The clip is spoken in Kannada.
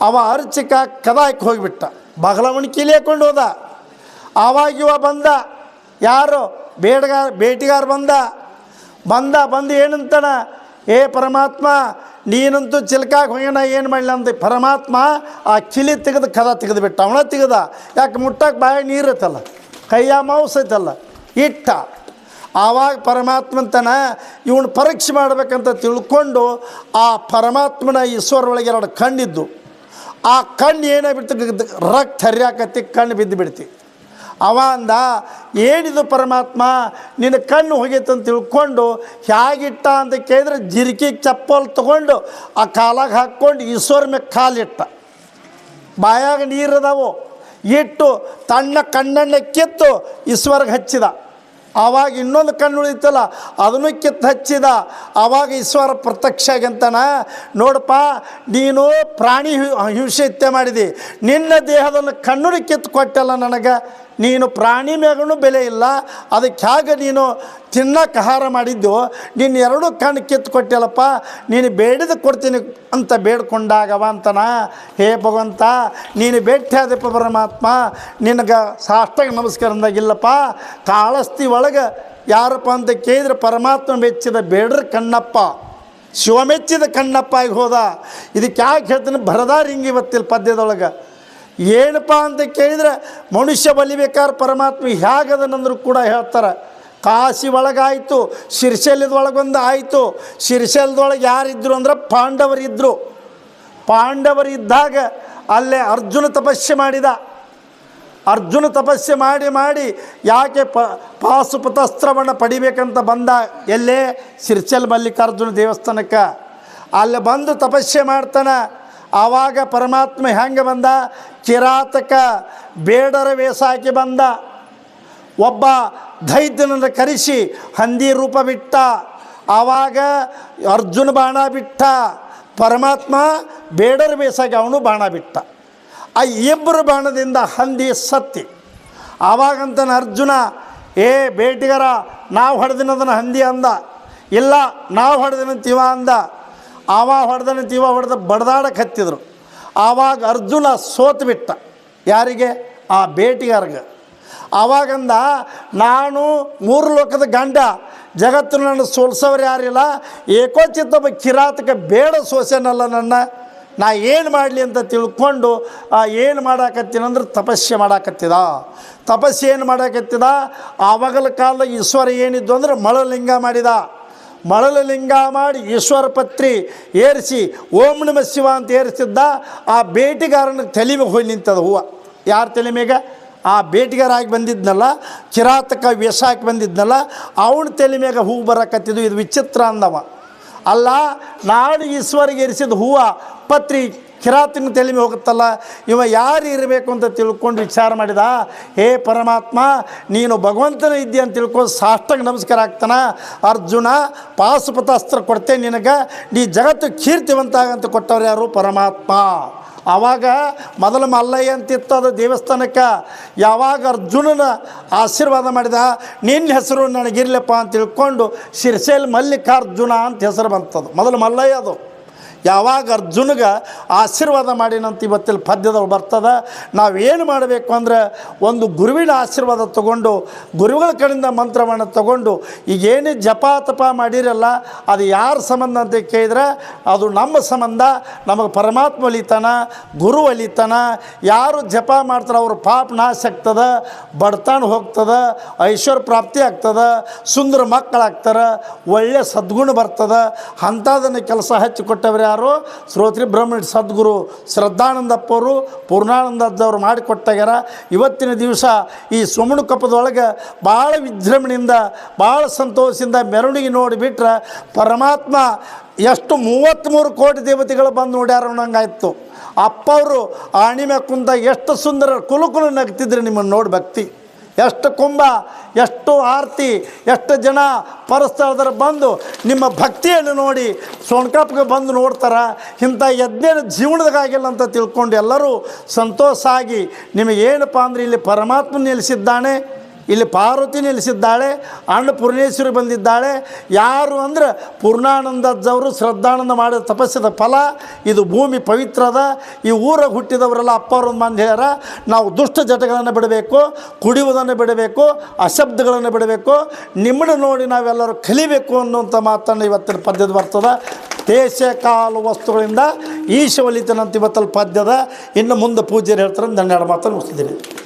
ಅವ ಅರ್ಚಕ ಕದಾಕಿ ಹೋಗಿಬಿಟ್ಟ, ಬಗಲವನ ಕೀಲಿ ಹಾಕೊಂಡು ಹೋದ. ಆವಾಗ ಇವ ಬಂದ, ಯಾರು ಬೇಟಿಗಾರ ಬಂದು ಏನಂತಾನ, ಏ ಪರಮಾತ್ಮ ನೀನಂತೂ ಚಿಲ್ಕಾಗಿ ಹೋಗ್ಯಾನ, ಏನು ಮಾಡಲಿ ಅಂದ. ಪರಮಾತ್ಮ ಆ ಕಿಲಿ ತೆಗೆದು ಕದ ತೆಗೆದುಬಿಟ್ಟ, ಅವನ ತೆಗೆದ. ಯಾಕೆ ಮುಟ್ಟಕ್ಕೆ ಬಾಯ ನೀರು ಐತಲ್ಲ, ಕೈಯ ಮಾಂಸ ಐತಲ್ಲ, ಇಟ್ಟ. ಆವಾಗ ಪರಮಾತ್ಮಂತನ ಇವನು ಪರೀಕ್ಷೆ ಮಾಡಬೇಕಂತ ತಿಳ್ಕೊಂಡು ಆ ಪರಮಾತ್ಮನ ಈಶ್ವರ ಒಳಗೆ 2 ಕಣ್ಣಿದ್ದು. ಆ ಕಣ್ಣು ಏನಾಗ್ಬಿಡ್ತು, ರಕ್ತ ಹರಿಯಾಕತ್ತಿ, ಕಣ್ಣು ಬಿದ್ದು ಬಿಡ್ತಿ. ಅವ ಅಂದ, ಏನಿದು ಪರಮಾತ್ಮ ನಿನ್ನ ಕಣ್ಣು ಹೋಗೈತೆ ಅಂತ ತಿಳ್ಕೊಂಡು ಹೇಗಿಟ್ಟ ಅಂತ ಕೇಳಿದ್ರೆ, ಜಿರ್ಕಿಗೆ ಚಪ್ಪಲ್ ತೊಗೊಂಡು ಆ ಕಾಲಾಗ ಹಾಕ್ಕೊಂಡು ಈಶ್ವರ ಮೇಲೆ ಕಾಲಿಟ್ಟ. ಬಾಯಾಗ ನೀರದಾವು ಇಟ್ಟು ತನ್ನ ಕಣ್ಣನ್ನೇ ಕಿತ್ತು ಈಶ್ವರ್ಗೆ ಹಚ್ಚಿದ. ಆವಾಗ ಇನ್ನೊಂದು ಕಣ್ಣು ಉಳಿತಲ್ಲ, ಅದನ್ನು ಕಿತ್ತು ಹಚ್ಚಿದ. ಆವಾಗ ಈಶ್ವರ ಪ್ರತ್ಯಕ್ಷ ಆಗಂತಾನ, ನೋಡಪ್ಪ ನೀನು ಪ್ರಾಣಿ ಹಿಂಸೆ ಹತ್ಯೆ ಮಾಡಿದಿ, ನಿನ್ನ ದೇಹದನ್ನು ಕಣ್ಣು ಕಿತ್ತು ಕೊಟ್ಟಲ್ಲ ನನಗೆ, ನೀನು ಪ್ರಾಣಿ ಮ್ಯಾಗೂ ಬೆಲೆ ಇಲ್ಲ, ಅದಕ್ಕೆ ಹೇಗೆ ನೀನು ತಿನ್ನಕ್ಕೆ ಆಹಾರ ಮಾಡಿದ್ದು, ನೀನು 2 ಕಣ್ಣು ಕಿತ್ತು ಕೊಟ್ಟಿಲ್ಲಪ್ಪ, ನೀನು ಬೇಡಿದ ಕೊಡ್ತೀನಿ ಅಂತ ಬೇಡ್ಕೊಂಡಾಗವ ಅಂತನ. ಹೇ ಭಗವಂತ ನೀನು ಭೇಟಿ ಆದಪ್ಪ ಪರಮಾತ್ಮ, ನಿನಗೆ ಸಾಷ್ಟಾಂಗ ನಮಸ್ಕಾರ ಅಂದಾಗಿಲ್ಲಪ್ಪ. ಕಾಳಸ್ತಿ ಒಳಗೆ ಯಾರಪ್ಪ ಅಂತ ಕೇಳಿದ್ರೆ ಪರಮಾತ್ಮ ಮೆಚ್ಚಿದ ಬೇಡ್ರ ಕಣ್ಣಪ್ಪ, ಶಿವ ಮೆಚ್ಚಿದ ಕಣ್ಣಪ್ಪ ಆಗಿ ಹೋದ. ಇದಕ್ಕೆ ಯಾಕೆ ಹೇಳ್ತೀನಿ, ಬರದಾರ ಹಿಂಗೆ ಇವತ್ತಿಲ್ಲ ಪದ್ಯದೊಳಗೆ. ಏನಪ್ಪ ಅಂತ ಕೇಳಿದ್ರೆ, ಮನುಷ್ಯ ಬಲಿಬೇಕಾದ್ರೆ ಪರಮಾತ್ಮ ಹೇಗದನಂದ್ರು ಕೂಡ ಹೇಳ್ತಾರೆ. ಕಾಶಿ ಒಳಗಾಯಿತು, ಶಿರ್ಷಲ್ಯದೊಳಗೊಂದು ಆಯಿತು. ಶಿರ್ಷಲ್ದೊಳಗೆ ಯಾರಿದ್ರು ಅಂದ್ರೆ ಪಾಂಡವರಿದ್ದರು. ಪಾಂಡವರಿದ್ದಾಗ ಅಲ್ಲೇ ಅರ್ಜುನ ತಪಸ್ಸೆ ಮಾಡಿದ. ಅರ್ಜುನ ತಪಸ್ಸೆ ಮಾಡಿ ಯಾಕೆ ಪಾಶುಪತಾಸ್ತ್ರವನ್ನು ಪಡಿಬೇಕಂತ ಬಂದ. ಎಲ್ಲೇ ಶಿರ್ಷಲ್ ಮಲ್ಲಿಕಾರ್ಜುನ ದೇವಸ್ಥಾನಕ್ಕೆ ಅಲ್ಲಿ ಬಂದು ತಪಸ್ಸೆ ಮಾಡ್ತಾನೆ. ಆವಾಗ ಪರಮಾತ್ಮ ಹೆಂಗೆ ಬಂದ, ಕಿರಾತಕ ಬೇಡರ ವೇಷ ಹಾಕಿ ಬಂದ. ಒಬ್ಬ ದೈತ್ಯನನ್ನು ಕರೆಸಿ ಹಂದಿ ರೂಪ ಬಿಟ್ಟ. ಆವಾಗ ಅರ್ಜುನ ಬಾಣ ಬಿಟ್ಟ, ಪರಮಾತ್ಮ ಬೇಡರ ವೇಷಾಗಿ ಅವನು ಬಾಣ ಬಿಟ್ಟ. ಆ 2 ಬಾಣದಿಂದ ಹಂದಿ ಸತ್ತಿ. ಆವಾಗಂತನ ಅರ್ಜುನ, ಏ ಬೇಟಿಗಾರ ನಾವು ಹೊಡೆದಿನದನ್ನು ಹಂದಿ ಅಂದ. ಇಲ್ಲ ನಾವು ಹೊಡೆದಿನಂತೀವ ಅಂದ. ಹೊಡೆದನಂತೀವ ಬಡ್ದಾಡಕ್ಕೆ ಹತ್ತಿದ್ರು. ಆವಾಗ ಅರ್ಜುನ ಸೋತು ಬಿಟ್ಟ. ಯಾರಿಗೆ? ಆ ಬೇಟಿಗಾರ್ಗೆ. ಆವಾಗಂದ, ನಾನು 3 ಲೋಕದ ಗಂಡ, ಜಗತ್ತು ನನ್ನ ಸೋಲ್ಸೋರು ಯಾರಿಲ್ಲ, ಏಕೋಚಿತ್ತೊಬ್ಬ ಕಿರಾತಕ ಬೇಡ ಸೋಸೇನಲ್ಲ ನನ್ನ, ನಾ ಏನು ಮಾಡಲಿ ಅಂತ ತಿಳ್ಕೊಂಡು ಏನು ಮಾಡಾಕತ್ತೀನಂದ್ರೆ ತಪಸ್ಸೆ ಮಾಡಾಕತ್ತಿದ. ತಪಸ್ಸೆ ಏನು ಮಾಡಾಕತ್ತಿದ, ಆವಾಗಲ ಕಾಲದಾಗ ಈಶ್ವರ ಏನಿದ್ದು ಅಂದ್ರೆ ಮಳಲಿಂಗ ಮಾಡಿದ. ಮಳಲಿಂಗ ಮಾಡಿ ಈಶ್ವರ ಪತ್ರಿ ಏರಿಸಿ ಓಂ ನಮಃ ಶಿವ ಅಂತ ಏರಿಸಿದ್ದ. ಆ ಬೇಟಿಗಾರನ ತಲೆ ಮೇಲೆ ಹೋಗಿ ನಿಂತದ ಹೂವು. ಯಾರ ತಲೆ ಮೇಲೆ? ಆ ಬೇಟಿಗಾರ ಆಗಿ ಬಂದಿದ್ನಲ್ಲ, ಕಿರಾತಕ ವೇಷ ಹಾಕಿ ಬಂದಿದ್ನಲ್ಲ, ಅವನ ತಲೆ ಮ್ಯಾಗ ಹೂವು ಬರಕತ್ತಿದ್ದು. ಇದು ವಿಚಿತ್ರ ಅಂದವ. ಅಲ್ಲ, ನಾಡು ಈಶ್ವರಿಗೆ ಇರಿಸಿದ ಹೂವು ಪತ್ರಿ ಕಿರಾತನ ತಲೆ ಮೇಲೆ ಹೋಗುತ್ತಲ್ಲ, ಇವ ಯಾರು ಇರಬೇಕು ಅಂತ ತಿಳ್ಕೊಂಡು ವಿಚಾರ ಮಾಡಿದ. ಹೇ ಪರಮಾತ್ಮ ನೀನು ಭಗವಂತನ ಇದ್ದಿ ಅಂತ ತಿಳ್ಕೊಂಡು ಸಾಷ್ಟಾಂಗ ನಮಸ್ಕಾರ ಆಗ್ತಾನ. ಅರ್ಜುನ ಪಾಶುಪತಾಸ್ತ್ರ ಕೊಡ್ತೇನೆ ನಿನಗೆ, ನೀ ಜಗತ್ತು ಕೀರ್ತಿವಂತಾಗಂತ ಕೊಟ್ಟವ್ರು ಯಾರು? ಪರಮಾತ್ಮ. ಆವಾಗ ಮೊದಲು ಮಲ್ಲಯ್ಯ ಅಂತಿತ್ತು ಅದು ದೇವಸ್ಥಾನಕ್ಕೆ. ಯಾವಾಗ ಅರ್ಜುನನ ಆಶೀರ್ವಾದ ಮಾಡಿದ, ನಿನ್ನ ಹೆಸರು ನನಗಿರ್ಲಪ್ಪ ಅಂತ ತಿಳ್ಕೊಂಡು ಶಿರ್ಷೇಲ್ ಮಲ್ಲಿಕಾರ್ಜುನ ಅಂತ ಹೆಸರು ಬಂತದು. ಮೊದಲು ಮಲ್ಲಯ್ಯ ಅದು. ಯಾವಾಗ ಅರ್ಜುನಿಗೆ ಆಶೀರ್ವಾದ ಮಾಡಿನಂತ ಇವತ್ತಿಲ್ಲಿ ಪದ್ಯದೊಳಗೆ ಬರ್ತದೆ. ನಾವೇನು ಮಾಡಬೇಕು ಅಂದರೆ, ಒಂದು ಗುರುವಿನ ಆಶೀರ್ವಾದ ತಗೊಂಡು, ಗುರುಗಳ ಕಡೆಯಿಂದ ಮಂತ್ರವನ್ನು ತಗೊಂಡು, ಈಗೇನು ಜಪ ತಪ ಮಾಡಿರಲ್ಲ, ಅದು ಯಾರ ಸಂಬಂಧ ಅಂತ ಕೇಳಿದ್ರೆ ಅದು ನಮ್ಮ ಸಂಬಂಧ. ನಮಗೆ ಪರಮಾತ್ಮ ಒಲಿತಾನ, ಗುರು ಒಲಿತಾನ. ಯಾರು ಜಪ ಮಾಡ್ತಾರೆ ಅವ್ರ ಪಾಪ ನಾಶ ಆಗ್ತದೆ, ಬಡತನ ಹೋಗ್ತದೆ, ಐಶ್ವರ್ಯ ಪ್ರಾಪ್ತಿ ಆಗ್ತದೆ, ಸುಂದರ ಮಕ್ಕಳಾಗ್ತಾರೆ, ಒಳ್ಳೆಯ ಸದ್ಗುಣ ಬರ್ತದೆ. ಅಂಥದನ್ನು ಕೆಲಸ ಹಚ್ಚಿಕೊಟ್ಟವ್ರೆ ಯಾರು? ಶ್ರೋತ್ರಿ ಬ್ರಹ್ಮಣ ಸದ್ಗುರು ಶ್ರದ್ಧಾನಂದಪ್ಪವರು, ಪೂರ್ಣಾನಂದದ್ದವರು ಮಾಡಿಕೊಟ್ಟಾಗ್ಯಾರ. ಇವತ್ತಿನ ದಿವಸ ಈ ಸೋಮಣ ಕೊಪ್ಪದೊಳಗೆ ಭಾಳ ವಿಜೃಂಭಣೆಯಿಂದ, ಭಾಳ ಸಂತೋಷದಿಂದ ಮೆರವಣಿಗೆ ನೋಡಿಬಿಟ್ರೆ ಪರಮಾತ್ಮ ಎಷ್ಟು 33 ಕೋಟಿ ದೇವತೆಗಳು ಬಂದು ನೋಡ್ಯಾರ ಅನ್ನಂಗಾಯ್ತು. ಅಪ್ಪವರು ಆಣಿಮೆ ಕುಂತ ಎಷ್ಟು ಸುಂದರ ಕುಲುಕುಲು ನಗ್ತಿದ್ರು ನಿಮ್ಮನ್ನು ನೋಡಿ. ಭಕ್ತಿ ಎಷ್ಟು ಕುಂಭ, ಎಷ್ಟು ಆರತಿ, ಎಷ್ಟು ಜನ ಪರಸ್ಥಳದರ ಬಂದು ನಿಮ್ಮ ಭಕ್ತಿಯನ್ನು ನೋಡಿ ಸೋಣ್ಕಪ್ಗೆ ಬಂದು ನೋಡ್ತಾರೆ. ಇಂಥ ಯಜ್ಞ ಜೀವನದಾಗಿಲ್ಲ ಅಂತ ತಿಳ್ಕೊಂಡು ಎಲ್ಲರೂ ಸಂತೋಷ ಆಗಿ, ನಿಮಗೇನಪ್ಪ ಅಂದರೆ ಇಲ್ಲಿ ಪರಮಾತ್ಮ ನಿಲ್ಲಿಸಿದ್ದಾನೆ, ಇಲ್ಲಿ ಪಾರ್ವತಿ ನೆಲೆಸಿದ್ದಾಳೆ, ಅನ್ನಪೂರ್ಣೇಶ್ವರಿ ಬಂದಿದ್ದಾಳೆ. ಯಾರು ಅಂದ್ರೆ ಪೂರ್ಣಾನಂದಜ್ಜವರು ಶ್ರದ್ಧಾನಂದ ಮಾಡಿದ ತಪಸ್ಸಿದ ಫಲ ಇದು. ಭೂಮಿ ಪವಿತ್ರದ. ಈ ಊರಾಗ ಹುಟ್ಟಿದವರೆಲ್ಲ ಅಪ್ಪರೊಂದು ಮಂದಿ ಹೇಳ್ಯಾರ, ನಾವು ದುಷ್ಟ ಜಟಗಳನ್ನು ಬಿಡಬೇಕು, ಕುಡಿಯುವುದನ್ನು ಬಿಡಬೇಕು, ಅಶಬ್ದಗಳನ್ನು ಬಿಡಬೇಕು, ನಿಮ್ಮನ್ನು ನೋಡಿ ನಾವೆಲ್ಲರೂ ಕಲಿಬೇಕು ಅನ್ನುವಂಥ ಮಾತನ್ನು ಇವತ್ತಿನ ಪದ್ಯದ ಬರ್ತದೆ. ದೇಶ ಕಾಲು ವಸ್ತುಗಳಿಂದ ಈಶ ಒಲಿತನಂತ ಇವತ್ತಲ್ಲಿ ಪದ್ಯದ. ಇನ್ನು ಮುಂದೆ ಪೂಜ್ಯರು ಹೇಳ್ತಾರೆ. ನನ್ನ ಎರಡು ಮಾತನ್ನು ಮುಗಿಸಿದ್ದೀನಿ.